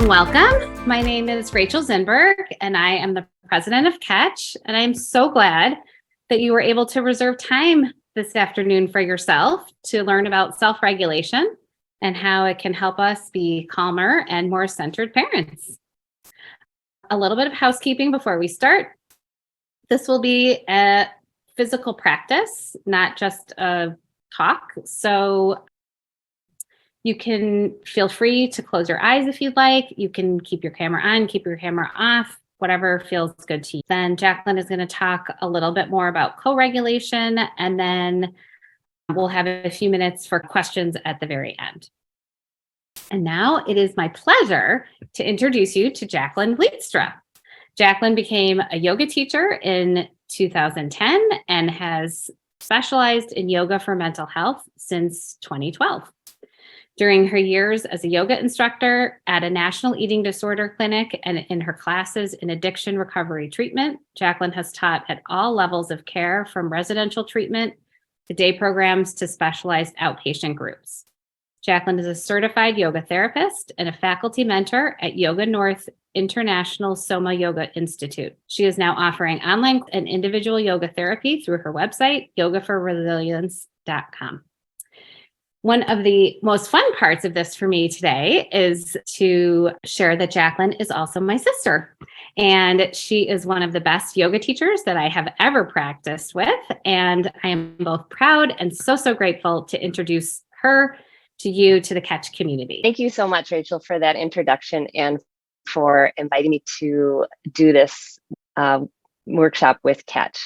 and welcome. My name is Rachel Zinberg, and I am the president of Catch. And I'm so glad that you were able to reserve time this afternoon for yourself to learn about self-regulation and how it can help us be calmer and more centered parents. A little bit of housekeeping before we start. This will be a physical practice, not just a talk. So you can feel free to close your eyes if you'd like. You can keep your camera on, keep your camera off, whatever feels good to you. Then Jacqueline is going to talk a little bit more about co-regulation, and then we'll have a few minutes for questions at the very end. And now it is my pleasure to introduce you to Jacqueline Vlietstra. Jacqueline became a yoga teacher in 2010 and has specialized in yoga for mental health since 2012. During her years as a yoga instructor at a national eating disorder clinic and in her classes in addiction recovery treatment, Jacqueline has taught at all levels of care, from residential treatment to day programs to specialized outpatient groups. Jacqueline is a certified yoga therapist and a faculty mentor at Yoga North International Soma Yoga Institute. She is now offering online and individual yoga therapy through her website, yogaforresilience.com. One of the most fun parts of this for me today is to share that Jacqueline is also my sister. And she is one of the best yoga teachers that I have ever practiced with. And I am both proud and so grateful to introduce her to you, to the Catch community. Thank you so much, Rachel, for that introduction and for inviting me to do this workshop with Catch.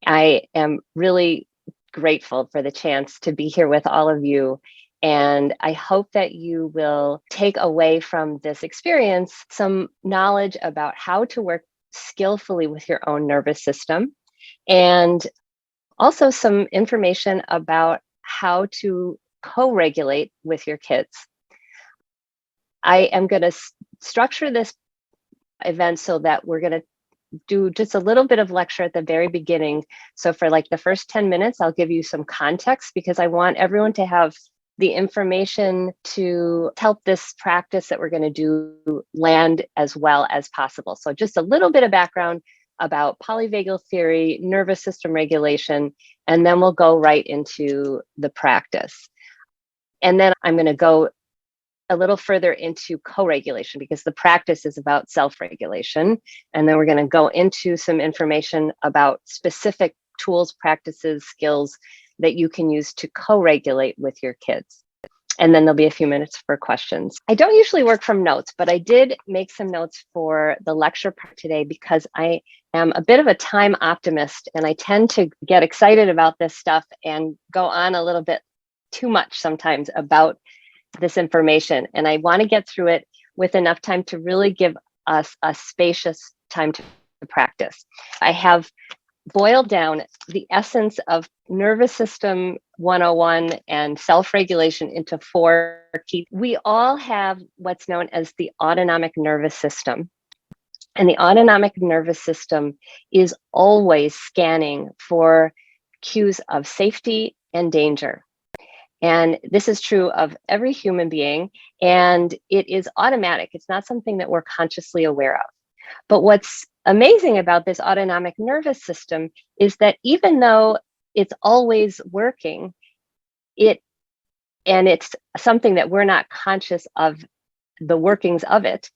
I am really grateful for the chance to be here with all of you. And I hope that you will take away from this experience some knowledge about how to work skillfully with your own nervous system, and also some information about how to co-regulate with your kids. I am going to structure this event so that we're going to do just a little bit of lecture at the very beginning. So for like the first 10 minutes, I'll give you some context because I want everyone to have the information to help this practice that we're going to do land as well as possible. So just a little bit of background about polyvagal theory, nervous system regulation, and then we'll go right into the practice. And then I'm going to go a little further into co-regulation because the practice is about self-regulation. And then we're going to go into some information about specific tools, practices, skills that you can use to co-regulate with your kids. And then there'll be a few minutes for questions. I don't usually work from notes, but I did make some notes for the lecture part today because I am a bit of a time optimist and I tend to get excited about this stuff and go on a little bit too much sometimes about this information. And I want to get through it with enough time to really give us a spacious time to practice. I have boiled down the essence of nervous system 101 and self-regulation into 4 key. We all have what's known as the autonomic nervous system. And the autonomic nervous system is always scanning for cues of safety and danger. And this is true of every human being, and it is automatic. It's not something that we're consciously aware of. But what's amazing about this autonomic nervous system is that even though it's always working, it's something that we're not conscious of the workings of it,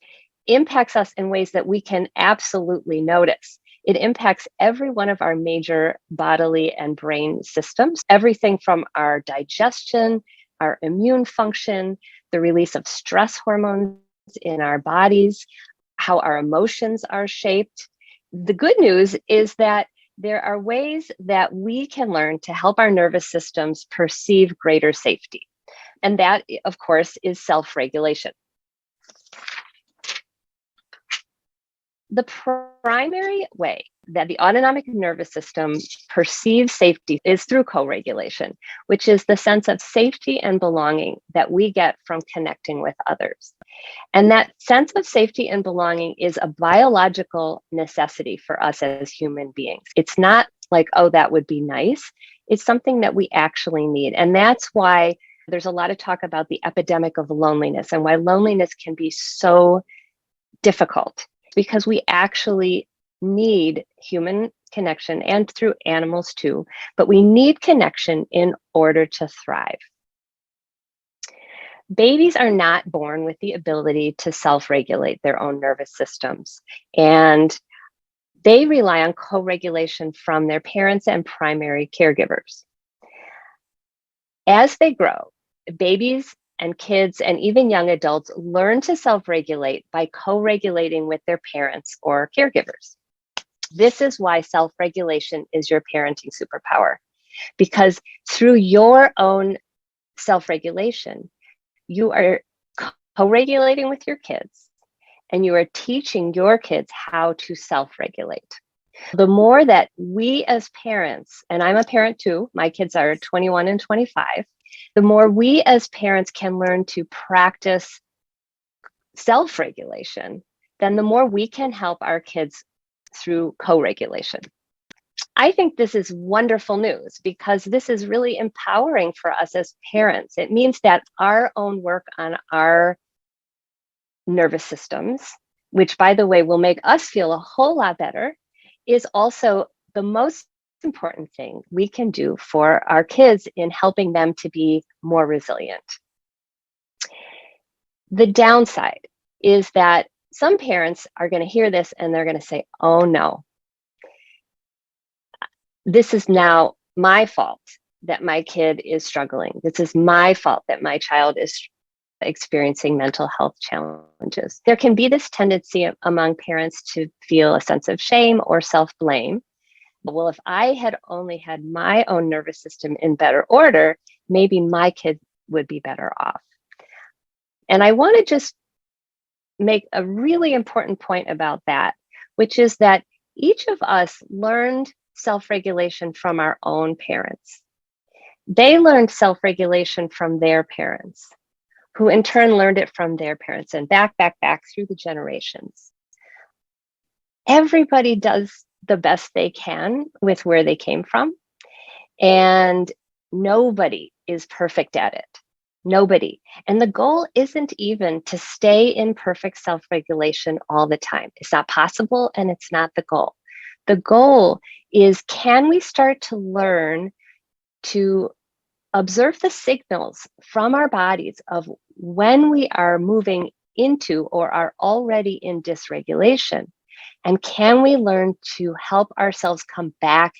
impacts us in ways that we can absolutely notice. It impacts every one of our major bodily and brain systems, everything from our digestion, our immune function, the release of stress hormones in our bodies, how our emotions are shaped. The good news is that there are ways that we can learn to help our nervous systems perceive greater safety. And that, of course, is self-regulation. The primary way that the autonomic nervous system perceives safety is through co-regulation, which is the sense of safety and belonging that we get from connecting with others. And that sense of safety and belonging is a biological necessity for us as human beings. It's not like, oh, that would be nice. It's something that we actually need. And that's why there's a lot of talk about the epidemic of loneliness and why loneliness can be so difficult because we actually need human connection and through animals too, but we need connection in order to thrive. Babies are not born with the ability to self-regulate their own nervous systems, and they rely on co-regulation from their parents and primary caregivers. As they grow, babies and kids and even young adults learn to self-regulate by co-regulating with their parents or caregivers. This is why self-regulation is your parenting superpower, because through your own self-regulation, you are co-regulating with your kids and you are teaching your kids how to self-regulate. The more that we as parents, and I'm a parent too, my kids are 21 and 25, the more we as parents can learn to practice self-regulation, then the more we can help our kids through co-regulation. I think this is wonderful news because this is really empowering for us as parents. It means that our own work on our nervous systems, which by the way will make us feel a whole lot better, is also the most important thing we can do for our kids in helping them to be more resilient. The downside is that some parents are going to hear this and they're going to say, oh no, this is now my fault that my kid is struggling. This is my fault that my child is experiencing mental health challenges. There can be this tendency among parents to feel a sense of shame or self-blame. Well, if I had only had my own nervous system in better order, maybe my kid would be better off. And I want to just make a really important point about that, which is that each of us learned self-regulation from our own parents. They learned self-regulation from their parents, who in turn learned it from their parents, and back through the generations. Everybody does the best they can with where they came from, and nobody is perfect at it. Nobody. And the goal isn't even to stay in perfect self-regulation all the time. It's not possible, and it's not the goal. The goal is, can we start to learn to observe the signals from our bodies of when we are moving into or are already in dysregulation? And can we learn to help ourselves come back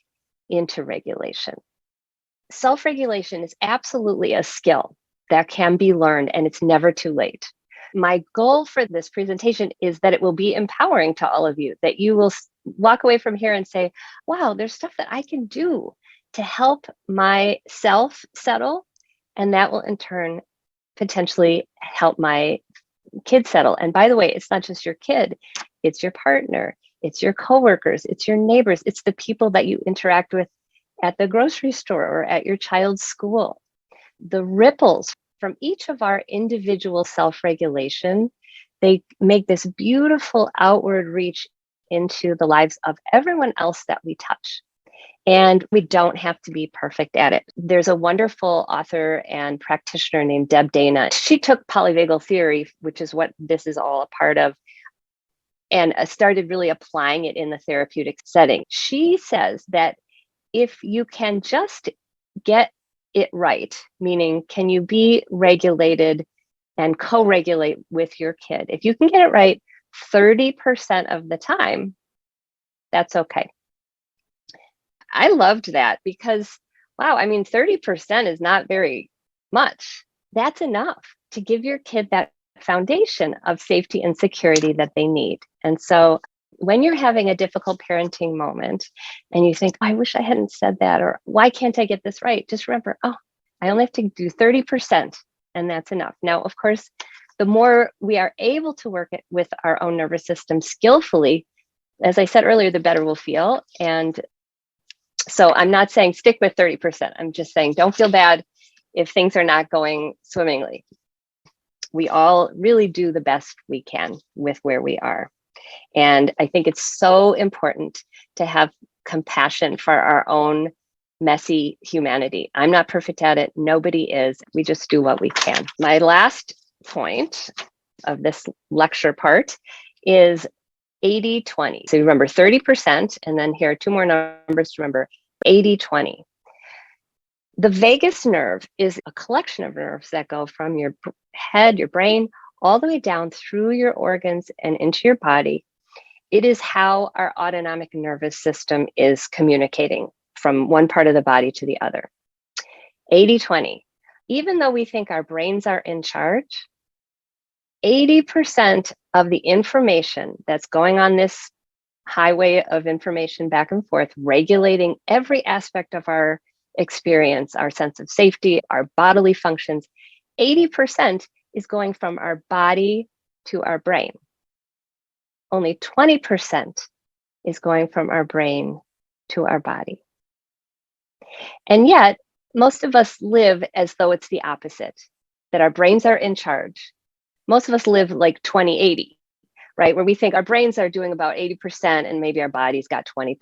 into regulation? Self-regulation is absolutely a skill that can be learned, and it's never too late. My goal for this presentation is that it will be empowering to all of you, that you will walk away from here and say, wow, there's stuff that I can do to help myself settle, and that will in turn potentially help my kid settle. And by the way, it's not just your kid, it's your partner, it's your coworkers, it's your neighbors, it's the people that you interact with at the grocery store or at your child's school. The ripples from each of our individual self-regulation, they make this beautiful outward reach into the lives of everyone else that we touch. And we don't have to be perfect at it. There's a wonderful author and practitioner named Deb Dana. She took polyvagal theory, which is what this is all a part of, and started really applying it in the therapeutic setting. She says that if you can just get it right, meaning can you be regulated and co-regulate with your kid? If you can get it right 30% of the time, that's okay. I loved that because, wow, I mean, 30% is not very much. That's enough to give your kid that foundation of safety and security that they need. And so when you're having a difficult parenting moment and you think, I wish I hadn't said that, or why can't I get this right? Just remember, oh, I only have to do 30% and that's enough. Now, of course, the more we are able to work it with our own nervous system skillfully, as I said earlier, the better we'll feel. And so I'm not saying stick with 30%. I'm just saying don't feel bad if things are not going swimmingly. We all really do the best we can with where we are. And I think it's so important to have compassion for our own messy humanity. I'm not perfect at it. Nobody is. We just do what we can. My last point of this lecture part is 80-20. So remember 30%, and then here are two more numbers to remember, 80-20. The vagus nerve is a collection of nerves that go from your head, your brain, all the way down through your organs and into your body. It is how our autonomic nervous system is communicating from one part of the body to the other. 80-20. Even though we think our brains are in charge, 80% of the information that's going on this highway of information back and forth, regulating every aspect of our experience, our sense of safety, our bodily functions, 80% is going from our body to our brain. Only 20% is going from our brain to our body. And yet, most of us live as though it's the opposite, that our brains are in charge. Most of us live like 20-80, right? Where we think our brains are doing about 80% and maybe our body's got 20%.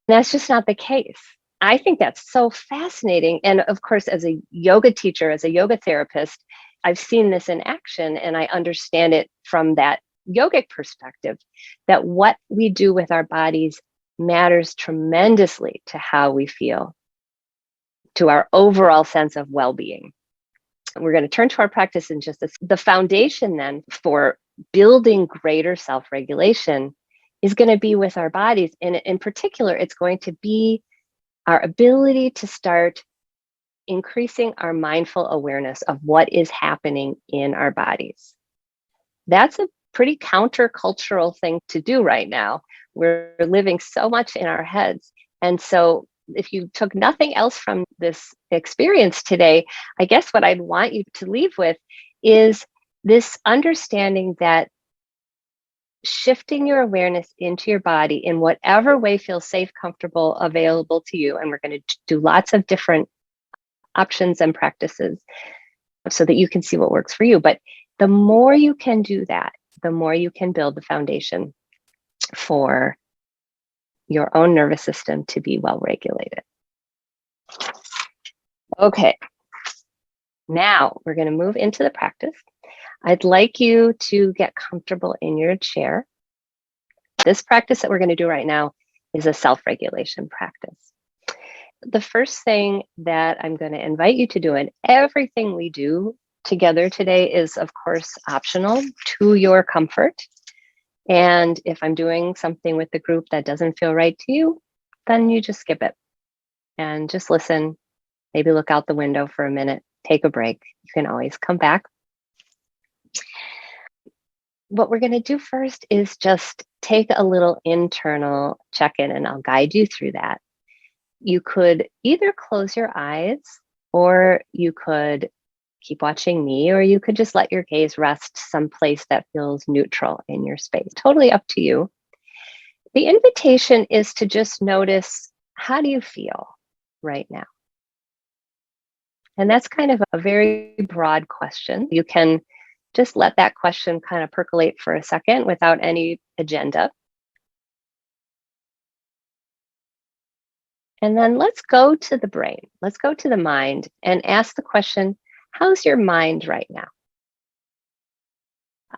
That's just not the case. I think that's so fascinating. And of course, as a yoga teacher, as a yoga therapist, I've seen this in action and I understand it from that yogic perspective, that what we do with our bodies matters tremendously to how we feel, to our overall sense of well-being. We're going to turn to our practice in just the foundation then for building greater self-regulation is going to be with our bodies. And in particular, it's going to be our ability to start increasing our mindful awareness of what is happening in our bodies. That's a pretty countercultural thing to do right now. We're living so much in our heads. And so if you took nothing else from this experience today, I guess what I'd want you to leave with is this understanding that shifting your awareness into your body in whatever way feels safe, comfortable, available to you. And we're going to do lots of different options and practices so that you can see what works for you. But the more you can do that, the more you can build the foundation for your own nervous system to be well regulated. Okay, now we're going to move into the practice. I'd like you to get comfortable in your chair. This practice that we're going to do right now is a self-regulation practice. The first thing that I'm going to invite you to do, and everything we do together today is, of course, optional to your comfort. And if I'm doing something with the group that doesn't feel right to you, then you just skip it and just listen. Maybe look out the window for a minute, take a break. You can always come back. What we're going to do first is just take a little internal check-in, and I'll guide you through that. You could either close your eyes, or you could keep watching me, or you could just let your gaze rest someplace that feels neutral in your space. Totally up to you. The invitation is to just notice, how do you feel right now? And that's kind of a very broad question. You can just let that question kind of percolate for a second without any agenda. And then let's go to the brain. Let's go to the mind and ask the question, how's your mind right now?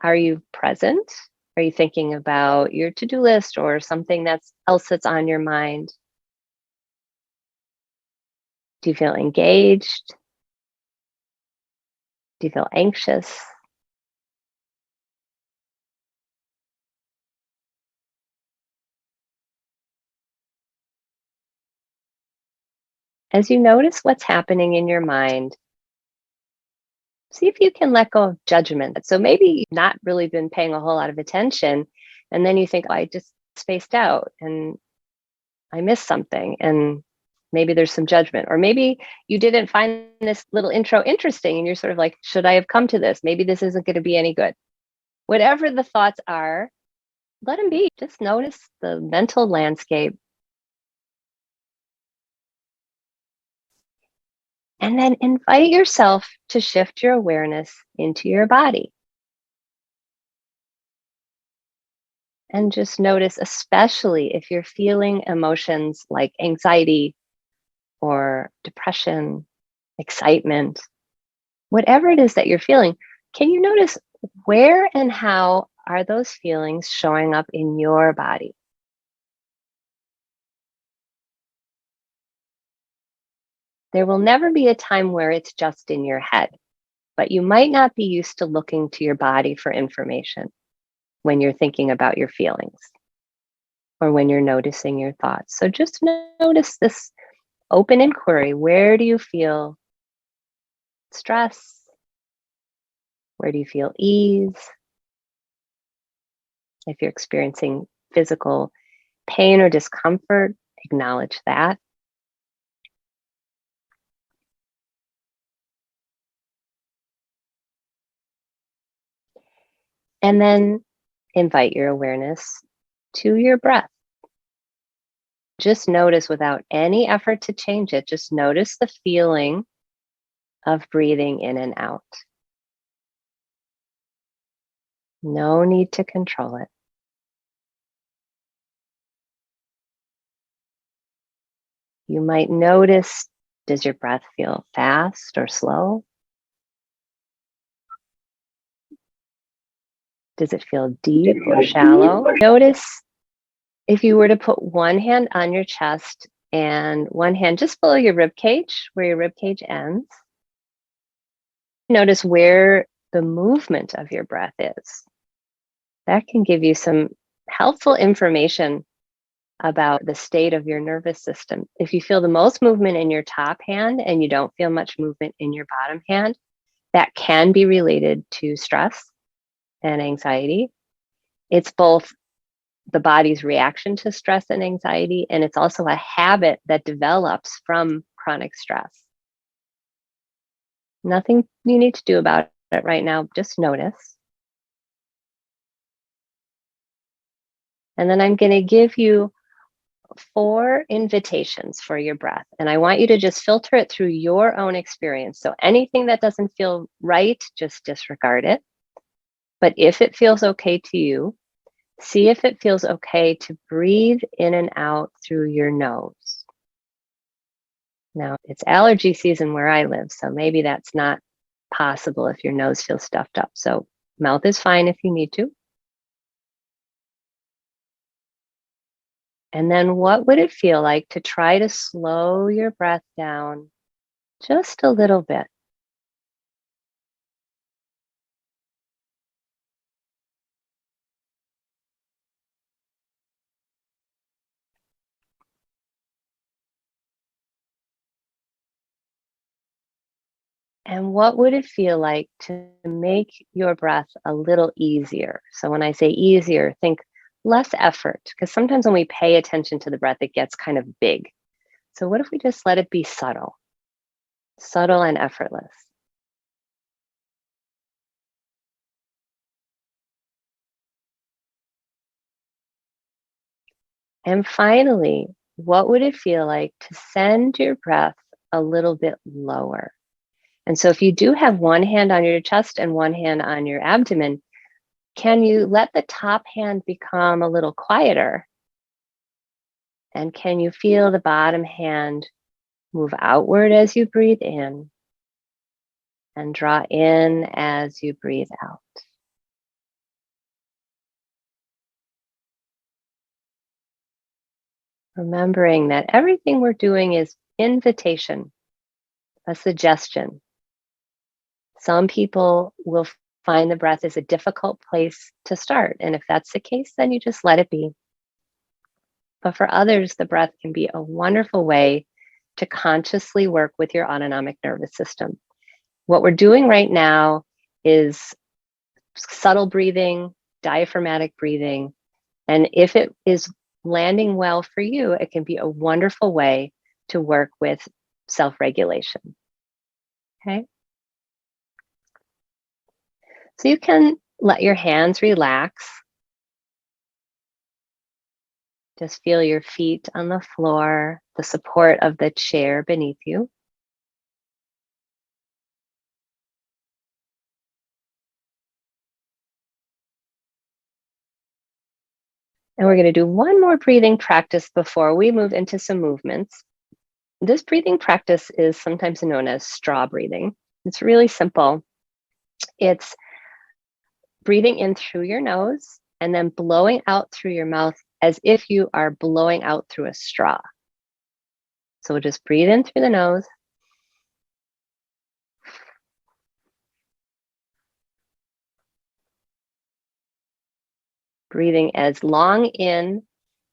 Are you present? Are you thinking about your to-do list or something else that's on your mind? Do you feel engaged? Do you feel anxious? As you notice what's happening in your mind, see if you can let go of judgment. So maybe you've not really been paying a whole lot of attention, and then you think, oh, I just spaced out and I missed something, and maybe there's some judgment. Or maybe you didn't find this little intro interesting and you're sort of like, should I have come to this? Maybe this isn't going to be any good. Whatever the thoughts are, let them be. Just notice the mental landscape. And then invite yourself to shift your awareness into your body. And just notice, especially if you're feeling emotions like anxiety or depression, excitement, whatever it is that you're feeling, can you notice Where and how are those feelings showing up in your body? There will never be a time where it's just in your head, but you might not be used to looking to your body for information when you're thinking about your feelings or when you're noticing your thoughts. So just notice this open inquiry. Where do you feel stress? Where do you feel ease? If you're experiencing physical pain or discomfort, acknowledge that. And then invite your awareness to your breath. Just notice without any effort to change it, just notice the feeling of breathing in and out. No need to control it. You might notice, does your breath feel fast or slow? Does it feel deep or shallow? Notice if you were to put one hand on your chest and one hand just below your rib cage, where your rib cage ends. Notice where the movement of your breath is. That can give you some helpful information about the state of your nervous system. If you feel the most movement in your top hand and you don't feel much movement in your bottom hand, that can be related to stress and anxiety. It's both the body's reaction to stress and anxiety, and it's also a habit that develops from chronic stress. Nothing you need to do about it right now, just notice. And then I'm going to give you 4 invitations for your breath. And I want you to just filter it through your own experience. So anything that doesn't feel right, just disregard it. But if it feels okay to you, see if it feels okay to breathe in and out through your nose. Now, it's allergy season where I live, so maybe that's not possible if your nose feels stuffed up. So mouth is fine if you need to. And then what would it feel like to try to slow your breath down just a little bit? And what would it feel like to make your breath a little easier? So when I say easier, think less effort, because sometimes when we pay attention to the breath, it gets kind of big. So what if we just let it be subtle, subtle and effortless? And finally, what would it feel like to send your breath a little bit lower? And so if you do have one hand on your chest and one hand on your abdomen, can you let the top hand become a little quieter? And can you feel the bottom hand move outward as you breathe in and draw in as you breathe out? Remembering that everything we're doing is invitation, a suggestion. Some people will find the breath is a difficult place to start. And if that's the case, then you just let it be. But for others, the breath can be a wonderful way to consciously work with your autonomic nervous system. What we're doing right now is subtle breathing, diaphragmatic breathing. And if it is landing well for you, it can be a wonderful way to work with self regulation. Okay. So you can let your hands relax. Just feel your feet on the floor, the support of the chair beneath you. And we're going to do one more breathing practice before we move into some movements. This breathing practice is sometimes known as straw breathing. It's really simple. It's Breathing in through your nose and then blowing out through your mouth as if you are blowing out through a straw. So we'll just breathe in through the nose. Breathing as long in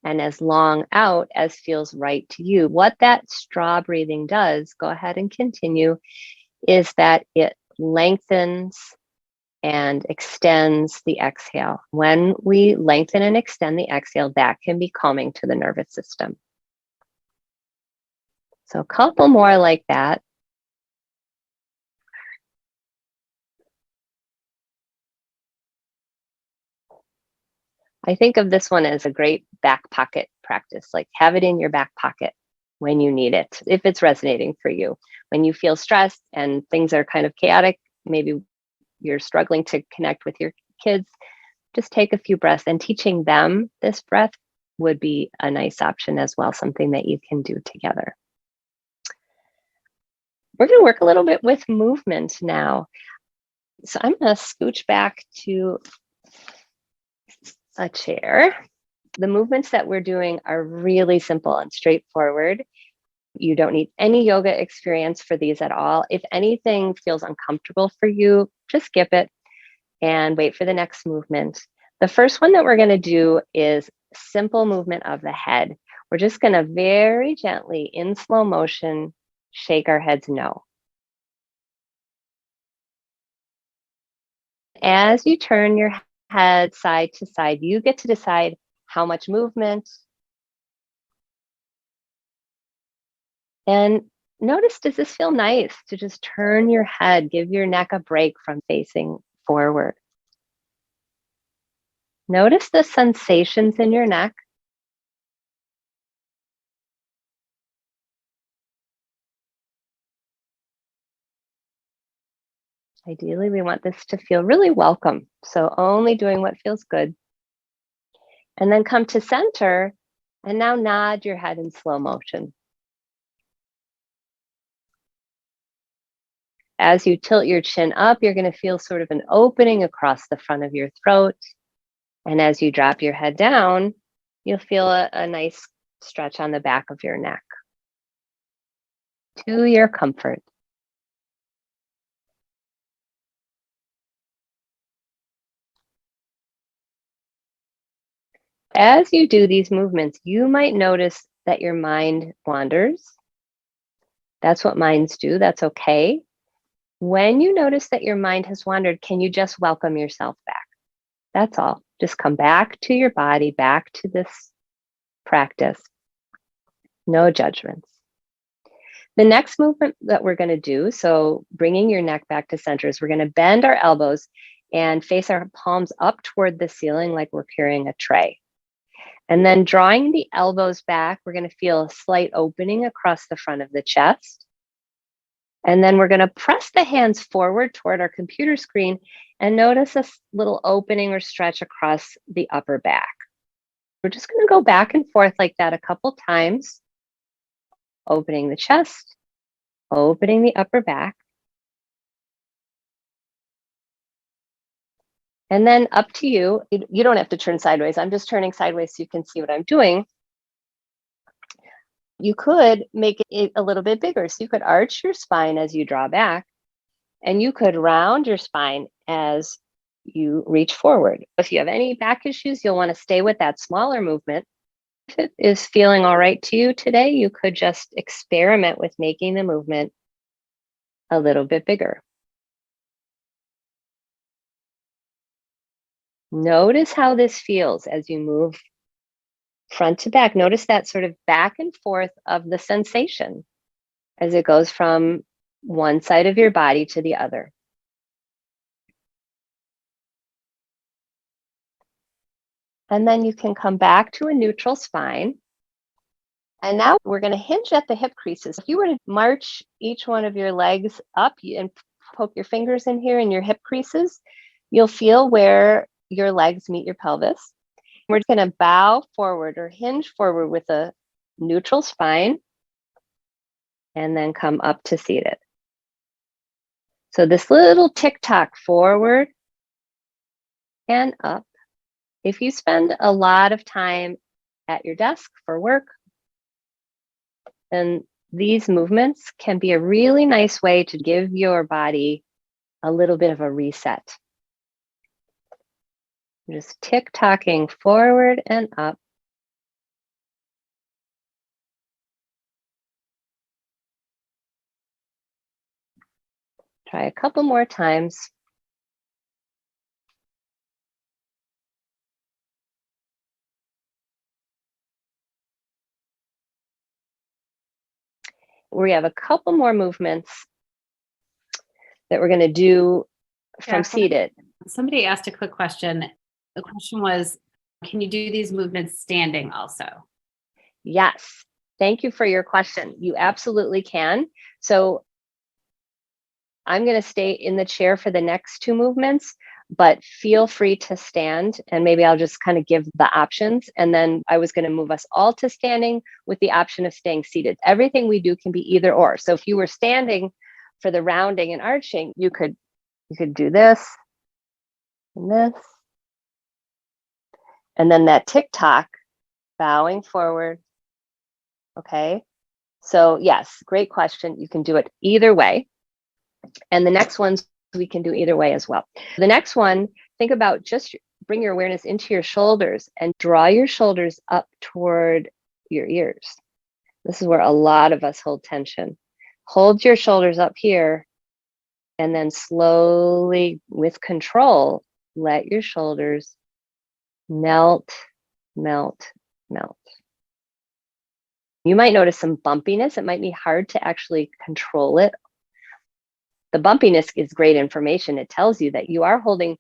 and as long out as feels right to you. What that straw breathing does, go ahead and continue, is that it lengthens and extends the exhale. When we lengthen and extend the exhale, that can be calming to the nervous system. So a couple more like that. I think of this one as a great back pocket practice, like have it in your back pocket when you need it, if it's resonating for you. When you feel stressed and things are kind of chaotic, maybe you're struggling to connect with your kids, just take a few breaths, and teaching them this breath would be a nice option as well, something that you can do together. We're going to work a little bit with movement now. So I'm going to scooch back to a chair. The movements that we're doing are really simple and straightforward. You don't need any yoga experience for these at all. If anything feels uncomfortable for you, just skip it and wait for the next movement. The first one that we're going to do is simple movement of the head. We're just going to very gently, in slow motion, shake our heads no. As you turn your head side to side, you get to decide how much movement. And notice, does this feel nice to just turn your head, give your neck a break from facing forward? Notice the sensations in your neck. Ideally, we want this to feel really welcome. So only doing what feels good. And then come to center and now nod your head in slow motion. As you tilt your chin up, you're going to feel sort of an opening across the front of your throat. And as you drop your head down, you'll feel a nice stretch on the back of your neck to your comfort. As you do these movements, you might notice that your mind wanders. That's what minds do. That's okay. When you notice that your mind has wandered, can you just welcome yourself back? That's all. Just come back to your body, back to this practice. No judgments. The next movement that we're going to do, so bringing your neck back to center, is we're going to bend our elbows and face our palms up toward the ceiling like we're carrying a tray. And then drawing the elbows back, we're going to feel a slight opening across the front of the chest. And then we're going to press the hands forward toward our computer screen and notice a little opening or stretch across the upper back. We're just going to go back and forth like that a couple times, opening the chest, opening the upper back. And then up to you. You don't have to turn sideways. I'm just turning sideways so you can see what I'm doing. You could make it a little bit bigger. So you could arch your spine as you draw back, and you could round your spine as you reach forward. If you have any back issues, you'll want to stay with that smaller movement. If it is feeling all right to you today, you could just experiment with making the movement a little bit bigger. Notice how this feels as you move front to back. Notice that sort of back and forth of the sensation as it goes from one side of your body to the other. And then you can come back to a neutral spine. And now we're going to hinge at the hip creases. If you were to march each one of your legs up and poke your fingers in here in your hip creases, you'll feel where your legs meet your pelvis. We're going to bow forward or hinge forward with a neutral spine and then come up to seated. So this little tick-tock forward and up. If you spend a lot of time at your desk for work, then these movements can be a really nice way to give your body a little bit of a reset. Just tick-tocking forward and up. Try a couple more times. We have a couple more movements that we're going to do from seated. Somebody asked a quick question. The question was, can you do these movements standing also? Yes. Thank you for your question. You absolutely can. So I'm going to stay in the chair for the next two movements, but feel free to stand, and maybe I'll just kind of give the options. And then I was going to move us all to standing with the option of staying seated. Everything we do can be either or. So if you were standing for the rounding and arching, you could do this and this. And then that tick-tock, bowing forward. Okay. So yes, great question. You can do it either way. And the next ones we can do either way as well. The next one, think about just bring your awareness into your shoulders and draw your shoulders up toward your ears. This is where a lot of us hold tension. Hold your shoulders up here and then slowly, with control, let your shoulders melt, melt, melt. You might notice some bumpiness. It might be hard to actually control it. The bumpiness is great information. It tells you that you are holding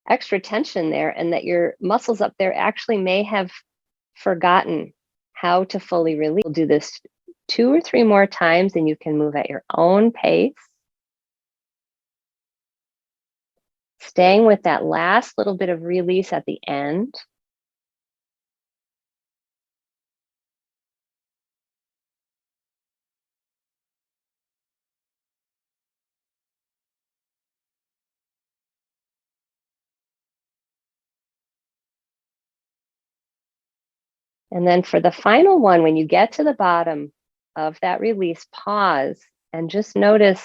extra tension there and that your muscles up there actually may have forgotten how to fully release. We'll do this 2 or 3 more times and you can move at your own pace. Staying with that last little bit of release at the end. And then for the final one, when you get to the bottom of that release, pause and just notice,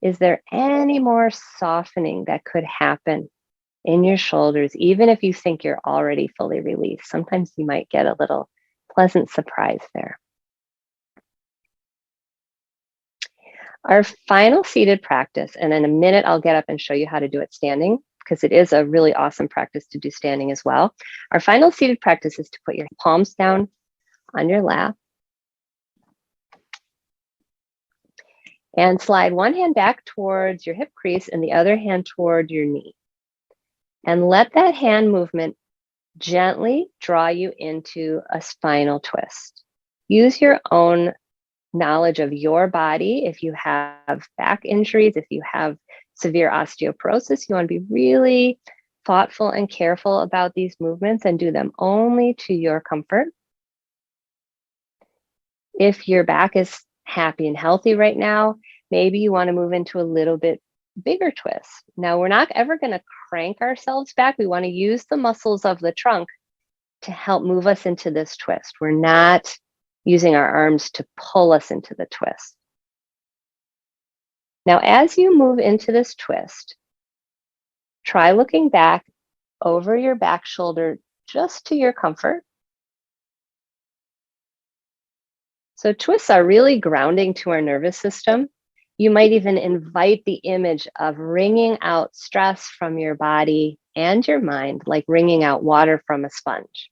is there any more softening that could happen in your shoulders, even if you think you're already fully released? Sometimes you might get a little pleasant surprise there. Our final seated practice, and in a minute, I'll get up and show you how to do it standing, because it is a really awesome practice to do standing as well. Our final seated practice is to put your palms down on your lap and slide one hand back towards your hip crease and the other hand toward your knee. And let that hand movement gently draw you into a spinal twist. Use your own knowledge of your body. If you have back injuries, if you have severe osteoporosis, you want to be really thoughtful and careful about these movements and do them only to your comfort. If your back is happy and healthy right now, maybe you want to move into a little bit bigger twist. Now, we're not ever going to crank ourselves back. We want to use the muscles of the trunk to help move us into this twist. We're not using our arms to pull us into the twist. Now, as you move into this twist, try looking back over your back shoulder just to your comfort. So twists are really grounding to our nervous system. You might even invite the image of wringing out stress from your body and your mind, like wringing out water from a sponge.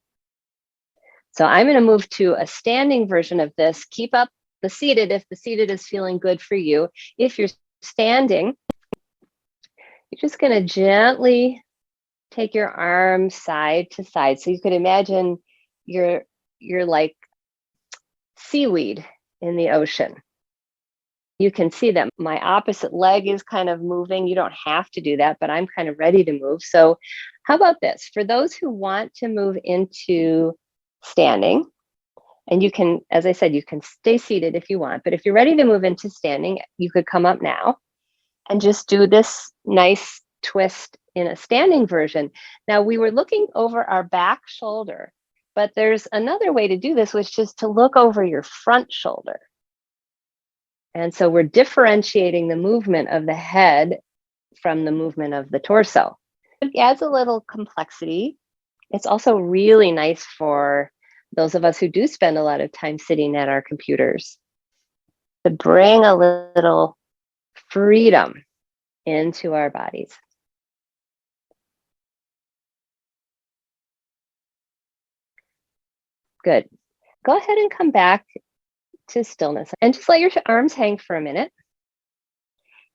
So I'm going to move to a standing version of this. Keep up the seated if the seated is feeling good for you. If you're standing, you're just going to gently take your arms side to side. So you could imagine you're like seaweed in the ocean. You can see that my opposite leg is kind of moving. You don't have to do that, but I'm kind of ready to move. So how about this? For those who want to move into standing, and you can, as I said, you can stay seated if you want, but if you're ready to move into standing, you could come up now and just do this nice twist in a standing version. Now we were looking over our back shoulder, but there's another way to do this, which is to look over your front shoulder. And so we're differentiating the movement of the head from the movement of the torso. It adds a little complexity. It's also really nice for those of us who do spend a lot of time sitting at our computers to bring a little freedom into our bodies. Good. Go ahead and come back to stillness and just let your arms hang for a minute.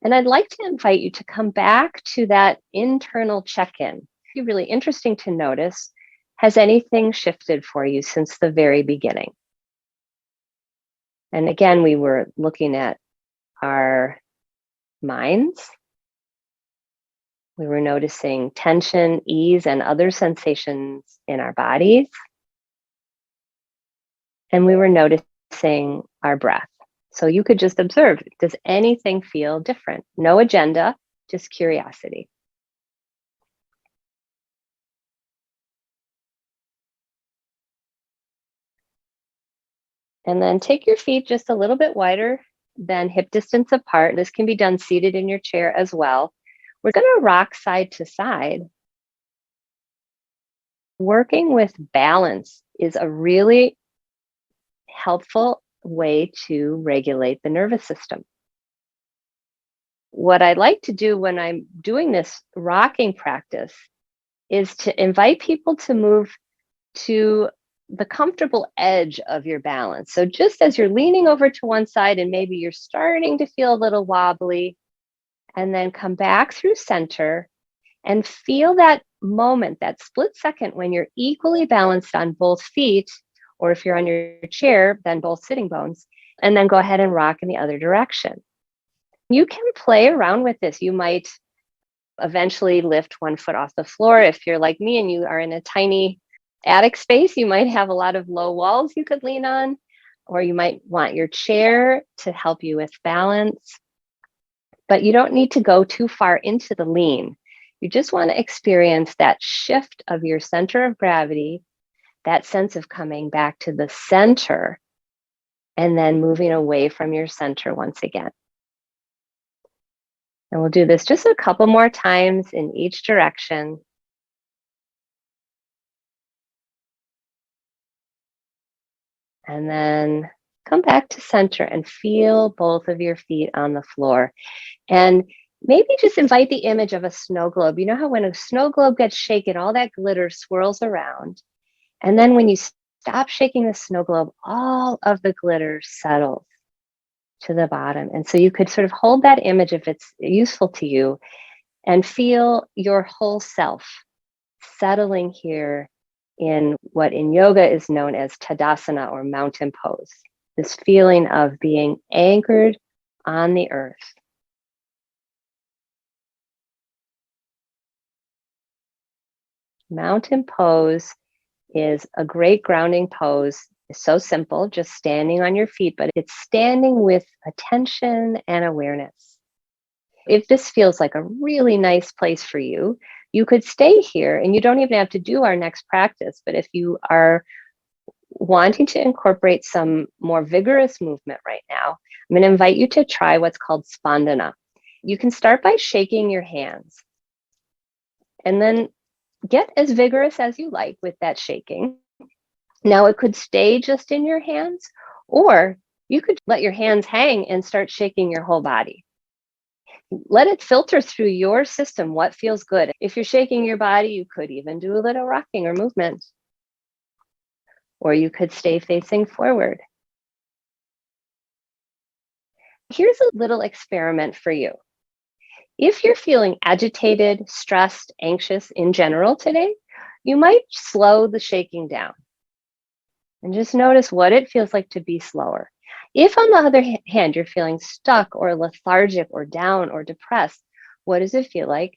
And I'd like to invite you to come back to that internal check-in. It'd be really interesting to notice, has anything shifted for you since the very beginning? And again, we were looking at our minds. We were noticing tension, ease, and other sensations in our bodies. And we were noticing our breath. So you could just observe, does anything feel different? No agenda, just curiosity. And then take your feet just a little bit wider than hip distance apart. This can be done seated in your chair as well. We're going to rock side to side. Working with balance is a really helpful way to regulate the nervous system. What I like to do when I'm doing this rocking practice is to invite people to move to the comfortable edge of your balance. So just as you're leaning over to one side and maybe you're starting to feel a little wobbly, and then come back through center and feel that moment, that split second when you're equally balanced on both feet, or if you're on your chair, then both sitting bones, and then go ahead and rock in the other direction. You can play around with this. You might eventually lift one foot off the floor. If you're like me and you are in a tiny attic space, you might have a lot of low walls you could lean on, or you might want your chair to help you with balance. But you don't need to go too far into the lean. You just want to experience that shift of your center of gravity, that sense of coming back to the center, and then moving away from your center once again. And we'll do this just a couple more times in each direction. And then come back to center and feel both of your feet on the floor. And maybe just invite the image of a snow globe. You know how when a snow globe gets shaken, all that glitter swirls around. And then when you stop shaking the snow globe, all of the glitter settles to the bottom. And so you could sort of hold that image if it's useful to you and feel your whole self settling here in what in yoga is known as Tadasana, or mountain pose. This feeling of being anchored on the earth. Mountain pose is a great grounding pose. It's so simple, just standing on your feet, but it's standing with attention and awareness. If this feels like a really nice place for you, you could stay here, and you don't even have to do our next practice. But if you are wanting to incorporate some more vigorous movement right now, I'm going to invite you to try what's called spandana. You can start by shaking your hands, and then get as vigorous as you like with that shaking. Now, it could stay just in your hands, or you could let your hands hang and start shaking your whole body. Let it filter through your system what feels good. If you're shaking your body, you could even do a little rocking or movement, or you could stay facing forward. Here's a little experiment for you. If you're feeling agitated, stressed, anxious in general today, you might slow the shaking down and just notice what it feels like to be slower. If, on the other hand, you're feeling stuck or lethargic or down or depressed, what does it feel like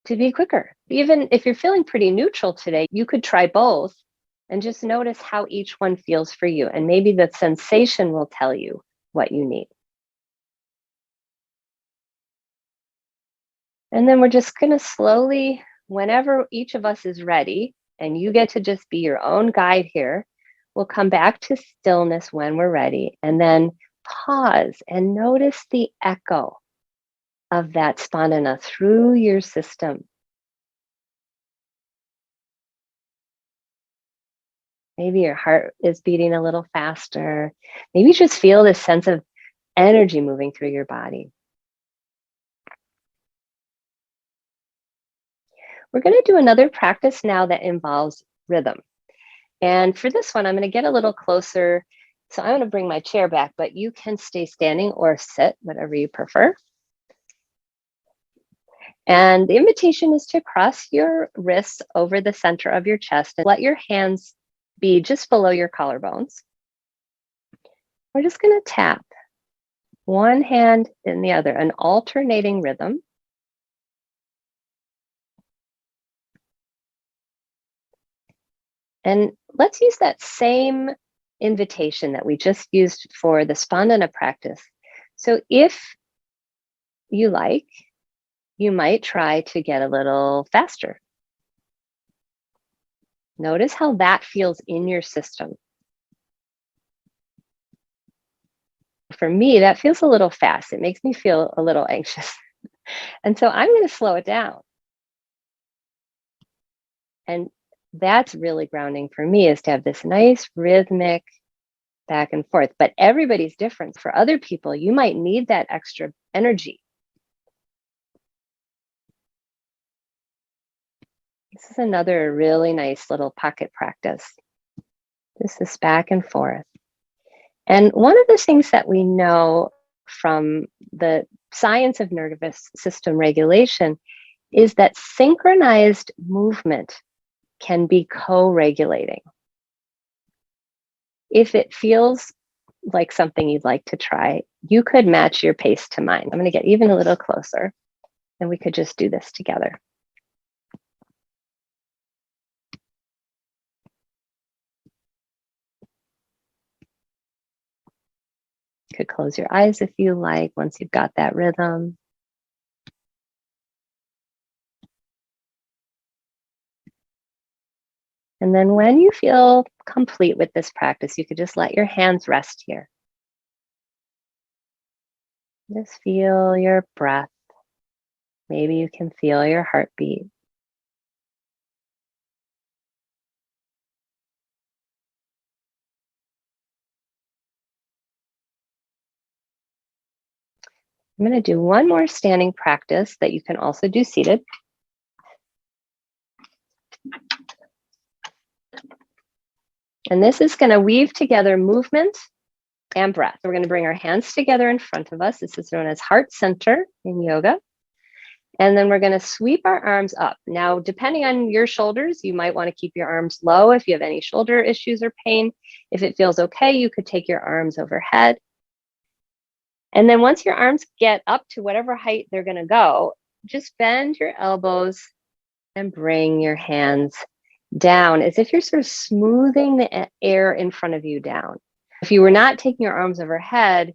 to be quicker? Even if you're feeling pretty neutral today, you could try both and just notice how each one feels for you. And maybe the sensation will tell you what you need. And then we're just going to slowly, whenever each of us is ready, and you get to just be your own guide here, we'll come back to stillness when we're ready, and then pause and notice the echo of that spandana through your system. Maybe your heart is beating a little faster. Maybe just feel this sense of energy moving through your body. We're going to do another practice now that involves rhythm. And for this one, I'm going to get a little closer. So I'm going to bring my chair back, but you can stay standing or sit, whatever you prefer. And the invitation is to cross your wrists over the center of your chest and let your hands be just below your collarbones. We're just going to tap one hand in the other, an alternating rhythm. And let's use that same invitation that we just used for the spandana practice. So if you like, you might try to get a little faster. Notice how that feels in your system. For me, that feels a little fast. It makes me feel a little anxious. And so I'm going to slow it down. And that's really grounding for me, is to have this nice rhythmic back and forth. But everybody's different. For other people, you might need that extra energy. This is another really nice little pocket practice. This is back and forth. And one of the things that we know from the science of nervous system regulation is that synchronized movement can be co-regulating. If it feels like something you'd like to try, you could match your pace to mine. I'm going to get even a little closer, and we could just do this together. You could close your eyes if you like, once you've got that rhythm. And then when you feel complete with this practice, you could just let your hands rest here. Just feel your breath. Maybe you can feel your heartbeat. I'm going to do one more standing practice that you can also do seated. And this is going to weave together movement and breath. We're going to bring our hands together in front of us. This is known as heart center in yoga. And then we're going to sweep our arms up. Now, depending on your shoulders, you might want to keep your arms low if you have any shoulder issues or pain. If it feels okay, you could take your arms overhead. And then once your arms get up to whatever height they're going to go, just bend your elbows and bring your hands down as if you're sort of smoothing the air in front of you down. If you were not taking your arms overhead,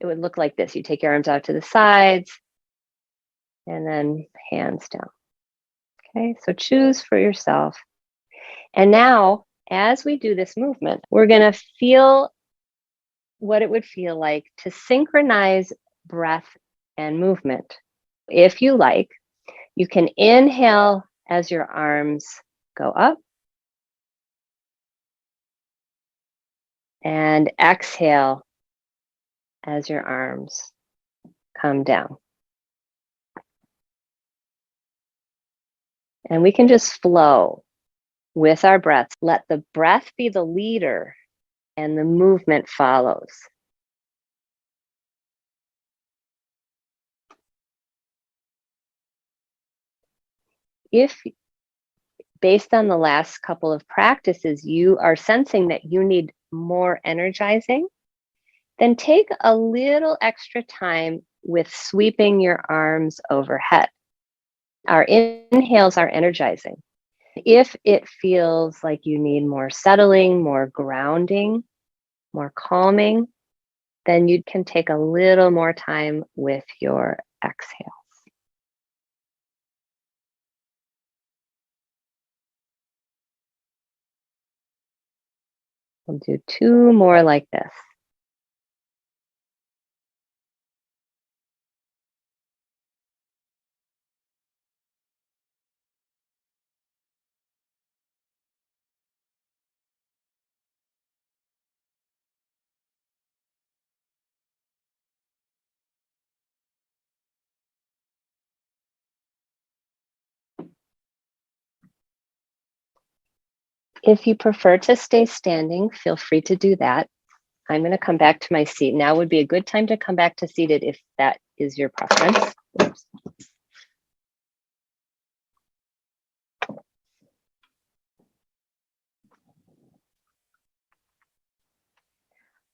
it would look like this. You take your arms out to the sides and then hands down. Okay, so choose for yourself. And now, as we do this movement, we're going to feel what it would feel like to synchronize breath and movement. If you like, you can inhale as your arms go up and exhale as your arms come down. And we can just flow with our breath. Let the breath be the leader and the movement follows. If, based on the last couple of practices, you are sensing that you need more energizing, then take a little extra time with sweeping your arms overhead. Our inhales are energizing. If it feels like you need more settling, more grounding, more calming, then you can take a little more time with your exhales. We'll do 2 more like this. If you prefer to stay standing, feel free to do that. I'm going to come back to my seat. Now would be a good time to come back to seated if that is your preference. Oops.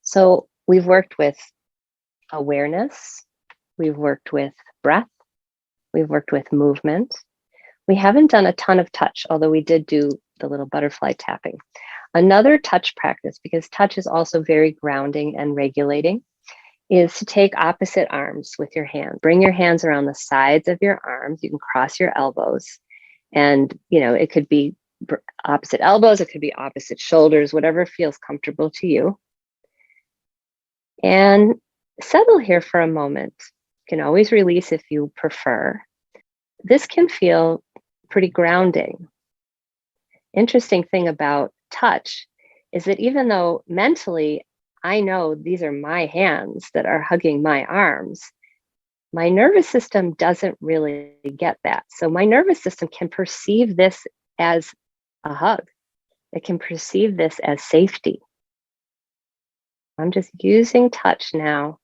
So we've worked with awareness, we've worked with breath, we've worked with movement. We haven't done a ton of touch, although we did do the little butterfly tapping. Another touch practice, because touch is also very grounding and regulating, is to take opposite arms with your hand. Bring your hands around the sides of your arms. You can cross your elbows. And, it could be opposite elbows, it could be opposite shoulders, whatever feels comfortable to you. And settle here for a moment. You can always release if you prefer. This can feel pretty grounding. Interesting thing about touch is that even though mentally I know these are my hands that are hugging my arms, my nervous system doesn't really get that. So my nervous system can perceive this as a hug. It can perceive this as safety. I'm just using touch now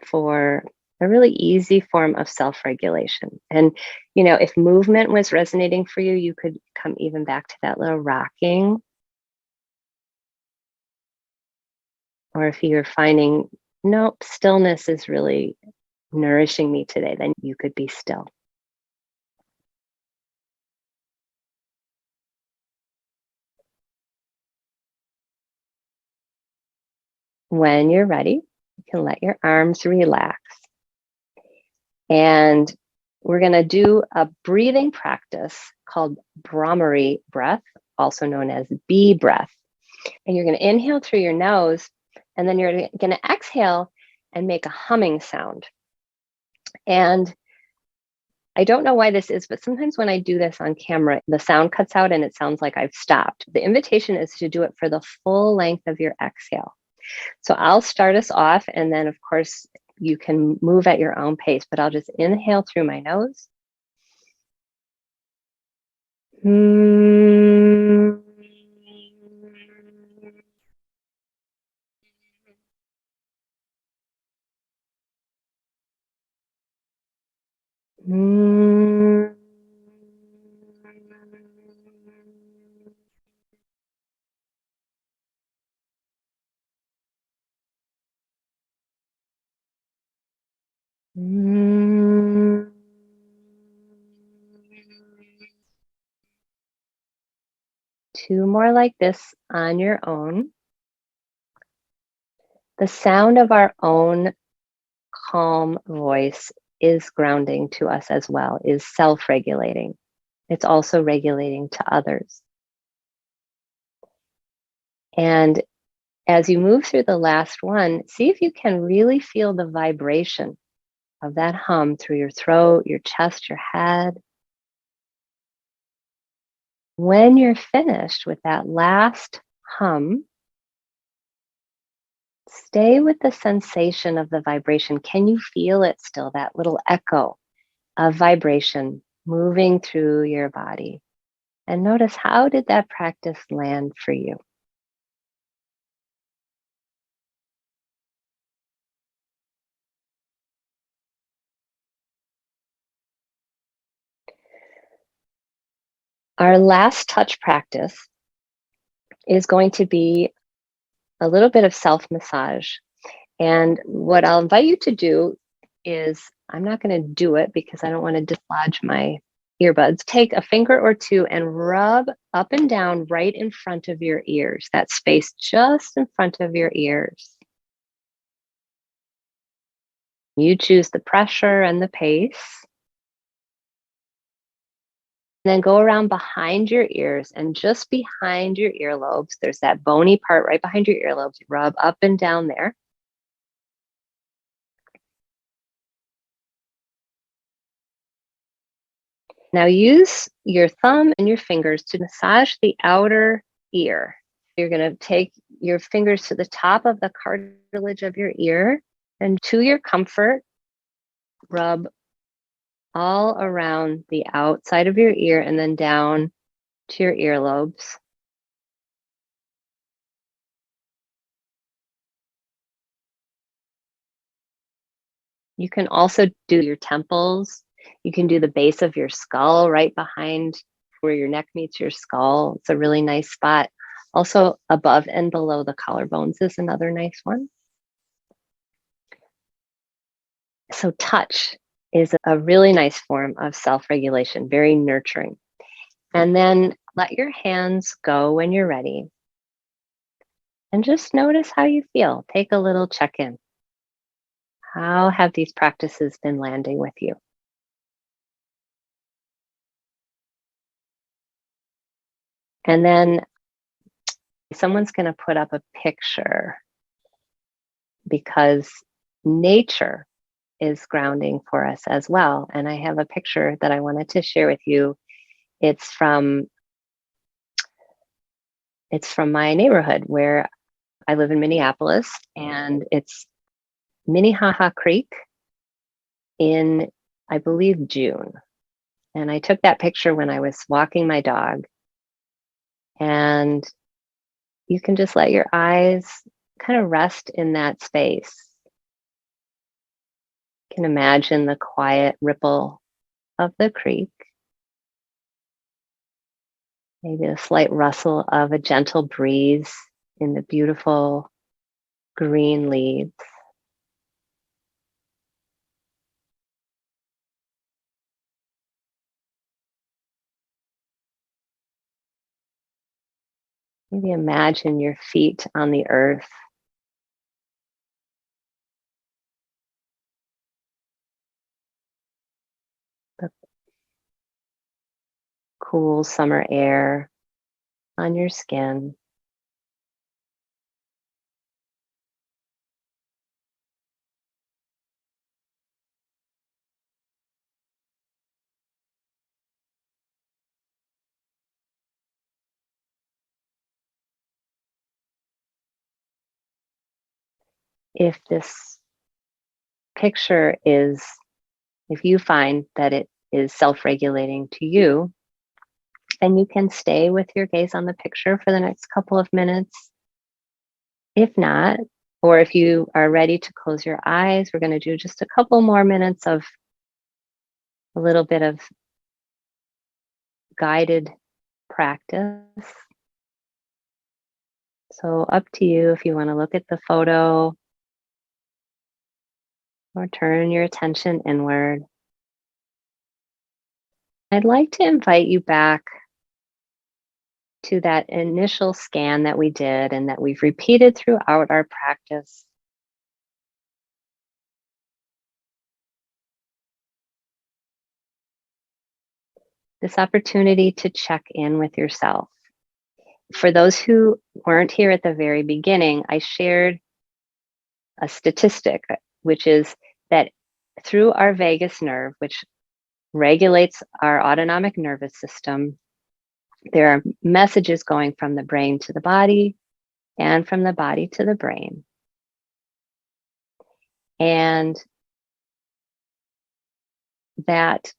for a really easy form of self-regulation. And, if movement was resonating for you, you could come even back to that little rocking. Or if you're finding, nope, stillness is really nourishing me today, then you could be still. When you're ready, you can let your arms relax. And we're going to do a breathing practice called Brahmari breath, also known as bee breath. And you're going to inhale through your nose, and then you're going to exhale and make a humming sound. And I don't know why this is, but sometimes when I do this on camera, the sound cuts out and it sounds like I've stopped. The invitation is to do it for the full length of your exhale. So I'll start us off, and then of course you can move at your own pace, but I'll just inhale through my nose. Two more like this on your own. The sound of our own calm voice is grounding to us as well, is self-regulating. It's also regulating to others. And as you move through the last one, see if you can really feel the vibration of that hum through your throat, your chest, your head. When you're finished with that last hum, stay with the sensation of the vibration. Can you feel it still, that little echo of vibration moving through your body? And notice, how did that practice land for you? Our last touch practice is going to be a little bit of self-massage. And what I'll invite you to do is, I'm not going to do it because I don't want to dislodge my earbuds. Take a finger or two and rub up and down right in front of your ears, that space just in front of your ears. You choose the pressure and the pace. then go around behind your ears, and just behind your earlobes, there's that bony part right behind your earlobes. Rub up and down there. Now use your thumb and your fingers to massage the outer ear. You're going to take your fingers to the top of the cartilage of your ear, and to your comfort, rub all around the outside of your ear and then down to your earlobes. You can also do your temples. You can do the base of your skull right behind where your neck meets your skull. It's a really nice spot. Also, above and below the collarbones is another nice one. So touch is a really nice form of self-regulation, very nurturing. And then let your hands go when you're ready. And just notice how you feel. Take a little check-in. How have these practices been landing with you? And then someone's going to put up a picture, because nature is grounding for us as well. And I have a picture that I wanted to share with you. It's from my neighborhood where I live in Minneapolis, and it's Minnehaha Creek in, I believe, June. And I took that picture when I was walking my dog. And you can just let your eyes kind of rest in that space. You can imagine the quiet ripple of the creek, maybe a slight rustle of a gentle breeze in the beautiful green leaves. Maybe imagine your feet on the earth. The cool summer air on your skin. If this picture is, if you find that it is self-regulating to you, then you can stay with your gaze on the picture for the next couple of minutes. If not, or if you are ready to close your eyes, we're going to do just a couple more minutes of a little bit of guided practice. So up to you if you want to look at the photo or turn your attention inward. I'd like to invite you back to that initial scan that we did and that we've repeated throughout our practice. This opportunity to check in with yourself. For those who weren't here at the very beginning, I shared a statistic, which is that through our vagus nerve, which regulates our autonomic nervous system, there are messages going from the brain to the body and from the body to the brain. And that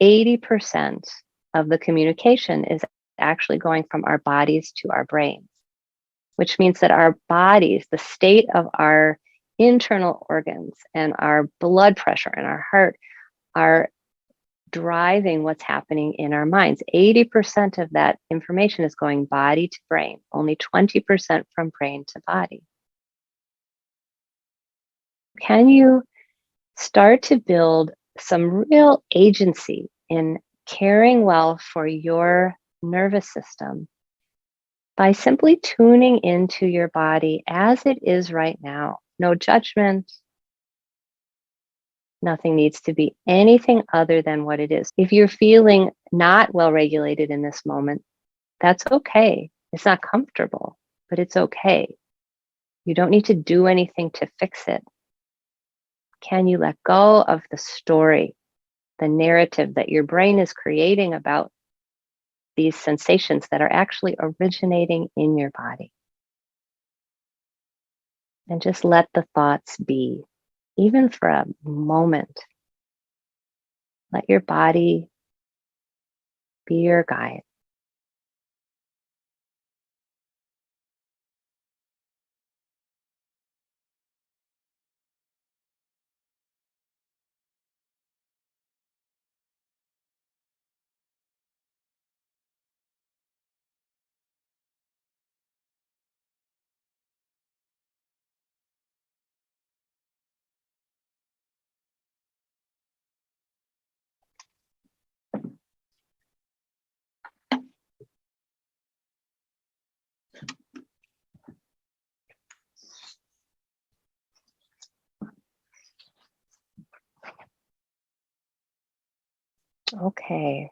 80% of the communication is actually going from our bodies to our brains, which means that our bodies, the state of our internal organs and our blood pressure and our heart, are driving what's happening in our minds. 80% of that information is going body to brain, only 20% from brain to body. Can you start to build some real agency in caring well for your nervous system by simply tuning into your body as it is right now? No judgment, Nothing needs to be anything other than what it is. If you're feeling not well regulated in this moment, that's okay. It's not comfortable, but it's okay. You don't need to do anything to fix it. Can you let go of the story, the narrative that your brain is creating about these sensations that are actually originating in your body? And just let the thoughts be, even for a moment. Let your body be your guide. Okay.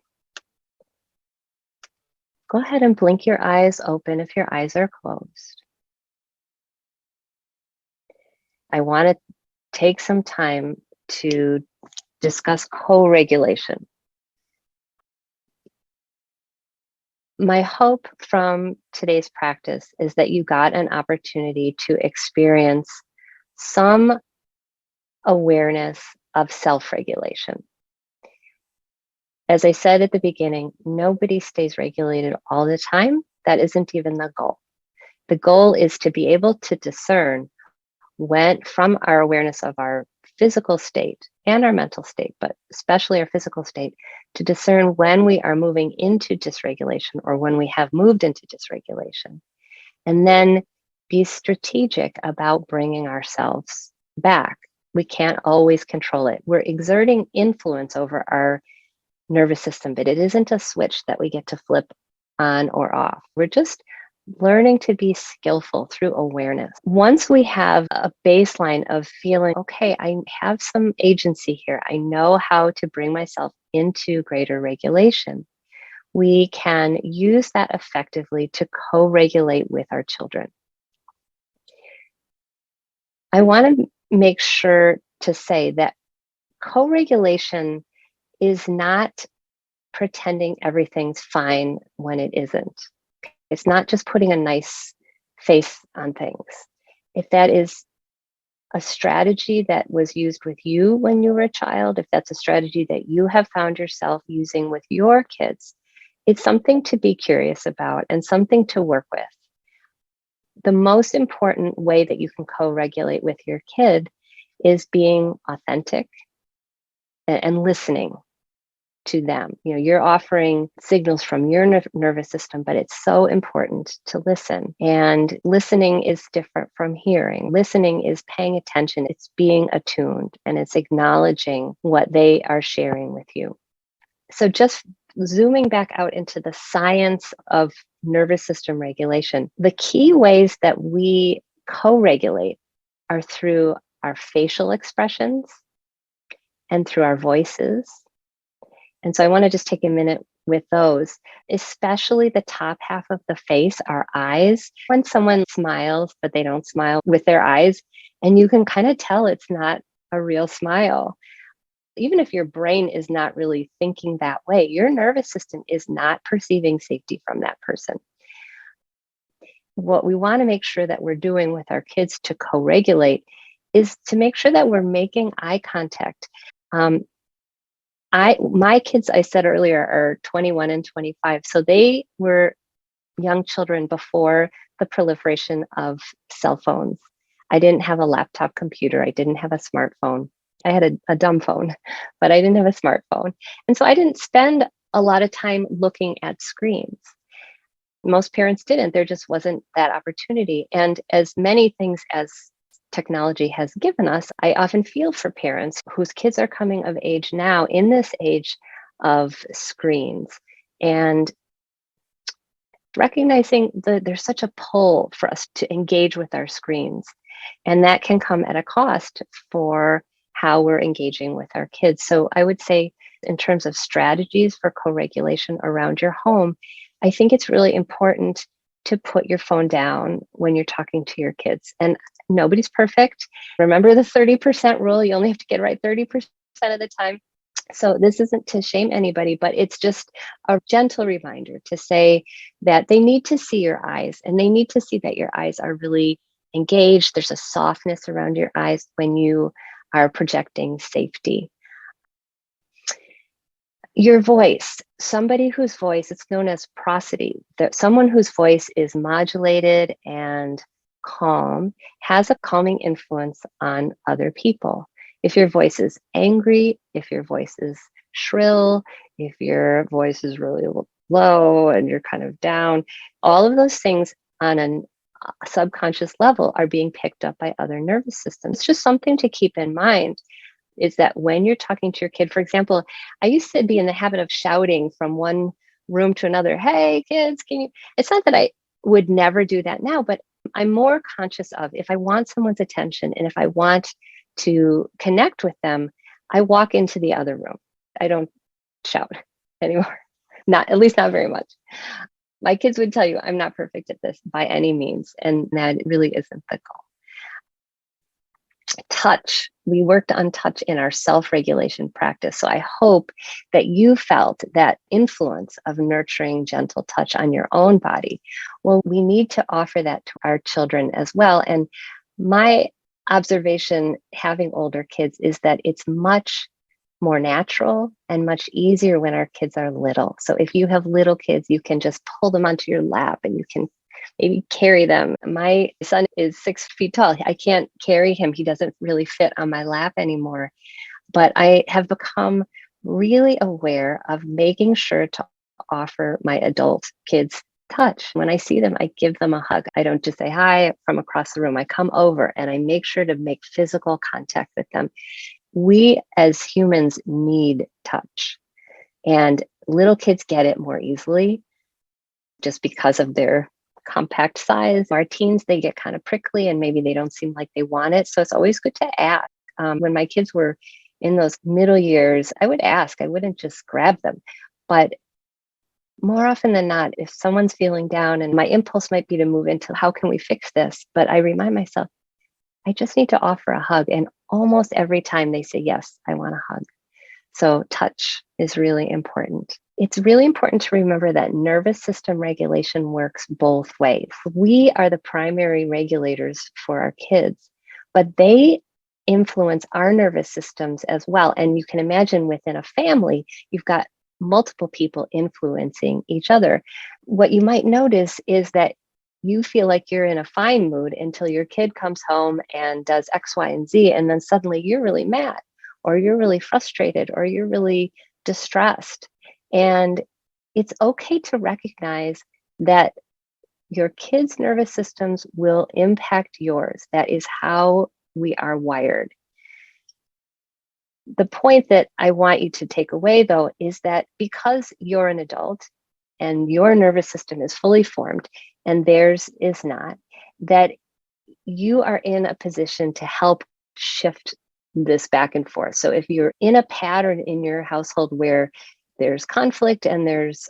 Go ahead and blink your eyes open if your eyes are closed. I want to take some time to discuss co-regulation. My hope from today's practice is that you got an opportunity to experience some awareness of self-regulation. As I said at the beginning, nobody stays regulated all the time. That isn't even the goal. The goal is to be able to discern when, from our awareness of our physical state and our mental state, but especially our physical state, to discern when we are moving into dysregulation or when we have moved into dysregulation. And then be strategic about bringing ourselves back. We can't always control it. We're exerting influence over our nervous system, but it isn't a switch that we get to flip on or off. We're just learning to be skillful through awareness. Once we have a baseline of feeling, okay, I have some agency here, I know how to bring myself into greater regulation, we can use that effectively to co-regulate with our children. I want to make sure to say that co-regulation is not pretending everything's fine when it isn't. It's not just putting a nice face on things. If that is a strategy that was used with you when you were a child, if that's a strategy that you have found yourself using with your kids, it's something to be curious about and something to work with. The most important way that you can co-regulate with your kid is being authentic and listening to them. You know, you're offering signals from your nervous system, but it's so important to listen. And listening is different from hearing. Listening is paying attention, it's being attuned, and it's acknowledging what they are sharing with you. So just zooming back out into the science of nervous system regulation, the key ways that we co-regulate are through our facial expressions and through our voices. And so I want to just take a minute with those, especially the top half of the face, our eyes. When someone smiles, but they don't smile with their eyes, and you can kind of tell it's not a real smile. Even if your brain is not really thinking that way, your nervous system is not perceiving safety from that person. What we want to make sure that we're doing with our kids to co-regulate is to make sure that we're making eye contact. My kids, I said earlier, are 21 and 25. So they were young children before the proliferation of cell phones. I didn't have a laptop computer. I didn't have a smartphone. I had a dumb phone, but I didn't have a smartphone. And so I didn't spend a lot of time looking at screens. Most parents didn't. There just wasn't that opportunity. And as many things as technology has given us, I often feel for parents whose kids are coming of age now in this age of screens and recognizing that there's such a pull for us to engage with our screens. And that can come at a cost for how we're engaging with our kids. So I would say, in terms of strategies for co-regulation around your home, I think it's really important to put your phone down when you're talking to your kids. And nobody's perfect. Remember the 30% rule. You only have to get it right 30% of the time. So this isn't to shame anybody, but it's just a gentle reminder to say that they need to see your eyes, and they need to see that your eyes are really engaged. There's a softness around your eyes when you are projecting safety. Your voice, somebody whose voice, it's known as prosody, that someone whose voice is modulated and calm has a calming influence on other people. If your voice is angry, if your voice is shrill, if your voice is really low and you're kind of down, all of those things on a subconscious level are being picked up by other nervous systems. It's just something to keep in mind, is that when you're talking to your kid, for example, I used to be in the habit of shouting from one room to another, hey kids, can you, it's not that I would never do that now, but I'm more conscious of, if I want someone's attention and if I want to connect with them, I walk into the other room. I don't shout anymore, not, at least not very much. My kids would tell you I'm not perfect at this by any means, and that really isn't the goal. Touch. We worked on touch in our self-regulation practice. So I hope that you felt that influence of nurturing gentle touch on your own body. Well, we need to offer that to our children as well. And my observation having older kids is that it's much more natural and much easier when our kids are little. So if you have little kids, you can just pull them onto your lap and you can maybe carry them. My son is 6 feet tall. I can't carry him. He doesn't really fit on my lap anymore. But I have become really aware of making sure to offer my adult kids touch. When I see them, I give them a hug. I don't just say hi from across the room. I come over and I make sure to make physical contact with them. We as humans need touch, and little kids get it more easily just because of their compact size. Our teens, they get kind of prickly and maybe they don't seem like they want it. So it's always good to ask. When my kids were in those middle years, I would ask. I wouldn't just grab them. But more often than not, if someone's feeling down, and my impulse might be to move into how can we fix this, but I remind myself, I just need to offer a hug. And almost every time they say, yes, I want a hug. So touch is really important. It's really important to remember that nervous system regulation works both ways. We are the primary regulators for our kids, but they influence our nervous systems as well. And you can imagine within a family, you've got multiple people influencing each other. What you might notice is that you feel like you're in a fine mood until your kid comes home and does X, Y, and Z, and then suddenly you're really mad, or you're really frustrated, or you're really distressed. And it's okay to recognize that your kids' nervous systems will impact yours. That is how we are wired. The point that I want you to take away, though, is that because you're an adult and your nervous system is fully formed and theirs is not, that you are in a position to help shift this back and forth. So if you're in a pattern in your household where there's conflict and there's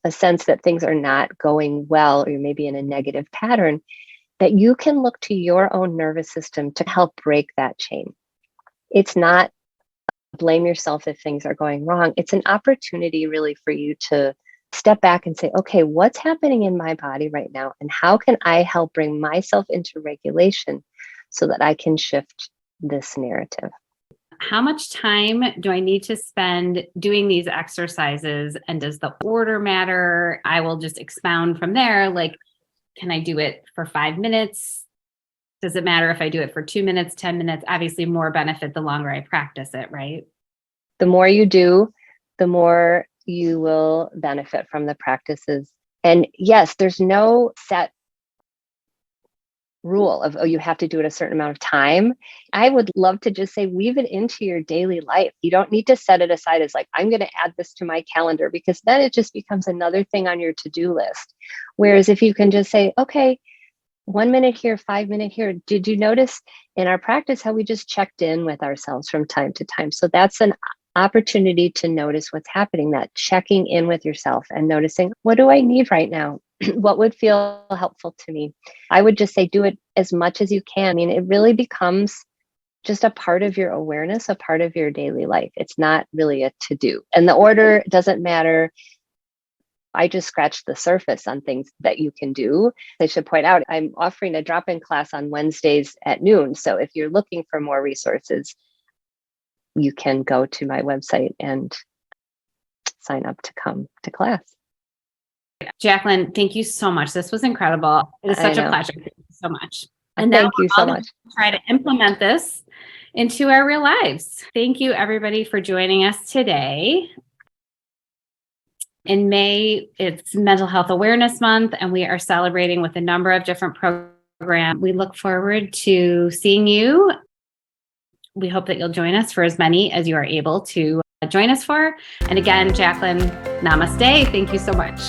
a sense that things are not going well, or you're maybe in a negative pattern, that you can look to your own nervous system to help break that chain. It's not blame yourself if things are going wrong. It's an opportunity really for you to step back and say, okay, what's happening in my body right now? And how can I help bring myself into regulation so that I can shift this narrative? How much time do I need to spend doing these exercises? And does the order matter? I will just expound from there. Like, can I do it for 5 minutes? Does it matter if I do it for 2 minutes, 10 minutes? Obviously, more benefit the longer I practice it, right? The more you do, the more you will benefit from the practices. And yes, there's no set rule of, oh, you have to do it a certain amount of time. I would love to just say, weave it into your daily life. You don't need to set it aside as like, I'm going to add this to my calendar, because then it just becomes another thing on your to-do list. Whereas if you can just say, okay, 1 minute here, 5 minutes here. Did you notice in our practice how we just checked in with ourselves from time to time? So that's an opportunity to notice what's happening, that checking in with yourself and noticing, what do I need right now? What would feel helpful to me? I would just say do it as much as you can. I mean, it really becomes just a part of your awareness, a part of your daily life. It's not really a to-do. And the order doesn't matter. I just scratched the surface on things that you can do. I should point out, I'm offering a drop-in class on Wednesdays at noon. So if you're looking for more resources, you can go to my website and sign up to come to class. Jacqueline, thank you so much. This was incredible. It is such a pleasure. Thank you so much. And thank you so much. Try to implement this into our real lives. Thank you, everybody, for joining us today. In May, it's Mental Health Awareness Month, and we are celebrating with a number of different programs. We look forward to seeing you. We hope that you'll join us for as many as you are able to join us for. And again, Jacqueline, namaste. Thank you so much.